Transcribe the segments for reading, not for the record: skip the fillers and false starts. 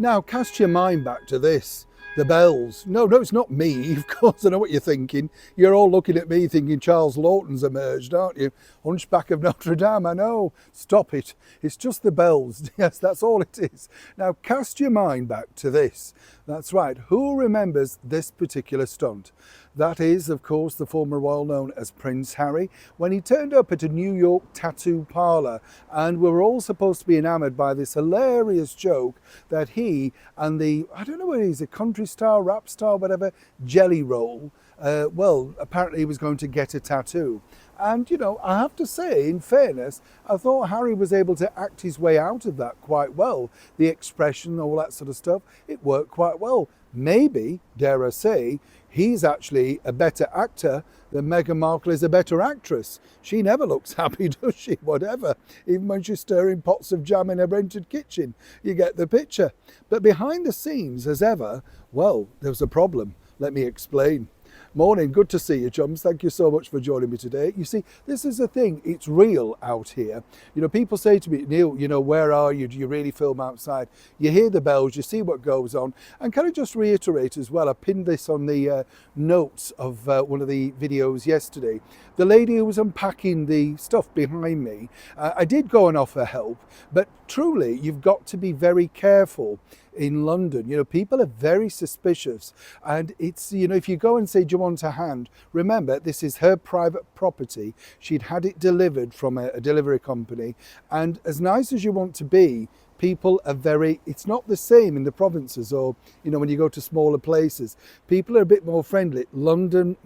Now cast your mind back to this. The bells. No, it's not me. Of course, I know what you're thinking. You're all looking at me thinking Charles Lawton's emerged, aren't you? Hunchback of Notre Dame, I know. Stop it. It's just the bells. Yes, that's all it is. Now cast your mind back to this. That's right. Who remembers this particular stunt? That is, of course, the former royal known as Prince Harry, when he turned up at a New York tattoo parlour, and we were all supposed to be enamoured by this hilarious joke that he and the, I don't know whether he's a country star, rap star, whatever, Jelly Roll, well, apparently he was going to get a tattoo. And, you know, I have to say, in fairness, I thought Harry was able to act his way out of that quite well. The expression, all that sort of stuff, it worked quite well. Maybe, dare I say, he's actually a better actor than Meghan Markle is a better actress. She never looks happy, does she? Whatever. Even when she's stirring pots of jam in a rented kitchen. You get the picture. But behind the scenes, as ever, well, there was a problem. Let me explain. Morning, good to see you, chums. Thank you so much for joining me today. You see, this is the thing, it's real out here. You know, people say to me, Neil, you know, where are you? Do you really film outside? You hear the bells, you see what goes on. And can I just reiterate as well, I pinned this on the notes of one of the videos yesterday. The lady who was unpacking the stuff behind me, I did go and offer help, but truly, you've got to be very careful in London. You know, people are very suspicious, and it's, you know, if you go and say, do you want a hand, remember this is her private property. She'd had it delivered from a delivery company, and as nice as you want to be, people are very, it's not the same in the provinces, or, you know, when you go to smaller places, people are a bit more friendly. London,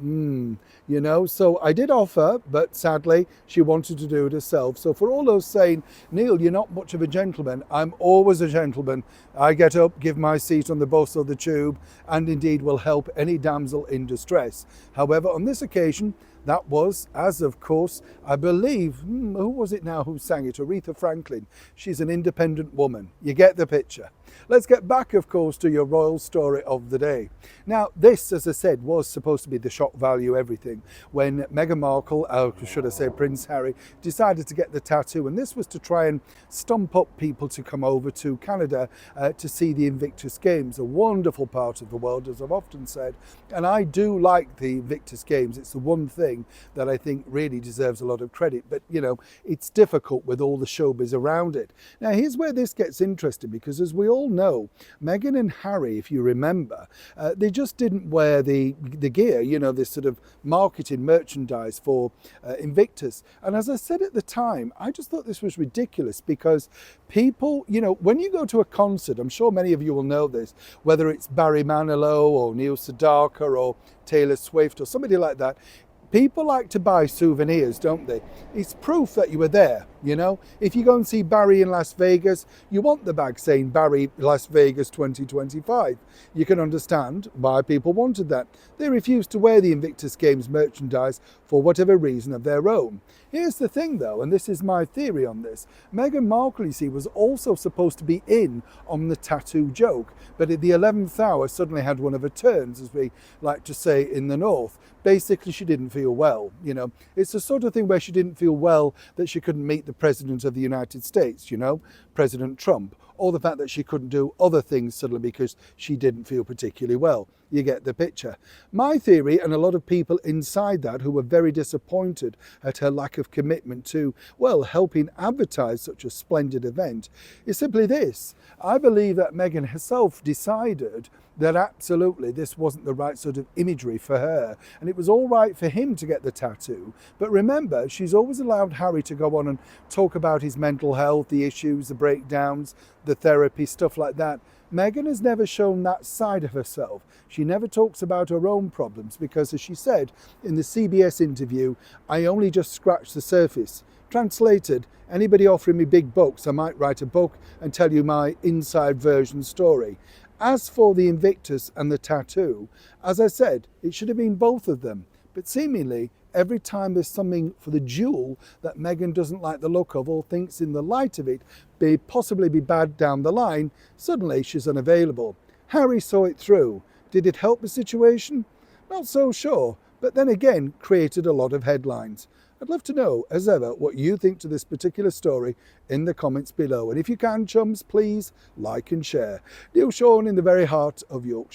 you know, so I did offer, but sadly she wanted to do it herself. So for all those saying, Neil, you're not much of a gentleman, I'm always a gentleman. I get up, give my seat on the bus or the tube, and indeed will help any damsel in distress. However, on this occasion, that was, as of course, I believe, who was it now who sang it? Aretha Franklin. She's an independent woman. You get the picture. Let's get back, of course, to your royal story of the day. Now, this, as I said, was supposed to be the shock value everything when Meghan Markle, should I say Prince Harry, decided to get the tattoo. And this was to try and stump up people to come over to Canada to see the Invictus Games, a wonderful part of the world, as I've often said. And I do like the Invictus Games. It's the one thing that I think really deserves a lot of credit. But, you know, it's difficult with all the showbiz around it. Now, here's where this gets interesting, because as we all know, Meghan and Harry, if you remember, they just didn't wear the gear, you know, this sort of marketing merchandise for Invictus. And as I said at the time, I just thought this was ridiculous, because people, you know, when you go to a concert, I'm sure many of you will know this, whether it's Barry Manilow or Neil Sedaka or Taylor Swift or somebody like that, people like to buy souvenirs, don't they? It's proof that you were there, you know? If you go and see Barry in Las Vegas, you want the bag saying Barry Las Vegas 2025. You can understand why people wanted that. They refused to wear the Invictus Games merchandise for whatever reason of their own. Here's the thing though, and this is my theory on this. Meghan Markle, you see, was also supposed to be in on the tattoo joke, but at the 11th hour suddenly had one of her turns, as we like to say in the north. Basically, she didn't feel well, you know. It's the sort of thing where she didn't feel well that she couldn't meet the President of the United States, you know, President Trump, or the fact that she couldn't do other things suddenly because she didn't feel particularly well. You get the picture. My theory, and a lot of people inside that who were very disappointed at her lack of commitment to, well, helping advertise such a splendid event, is simply this. I believe that Meghan herself decided that absolutely this wasn't the right sort of imagery for her, and it was all right for him to get the tattoo. But remember, she's always allowed Harry to go on and talk about his mental health, the issues, the breakdowns, the therapy, stuff like that. Meghan has never shown that side of herself. She never talks about her own problems because, as she said in the CBS interview, I only just scratched the surface. Translated, anybody offering me big bucks, I might write a book and tell you my inside version story. As for the Invictus and the tattoo, as I said, it should have been both of them. But seemingly, every time there's something for the jewel that Meghan doesn't like the look of or thinks in the light of it may possibly be bad down the line, suddenly she's unavailable. Harry saw it through. Did it help the situation? Not so sure, but then again created a lot of headlines. I'd love to know, as ever, what you think to this particular story in the comments below. And if you can, chums, please like and share. Neil Sean in the very heart of Yorkshire.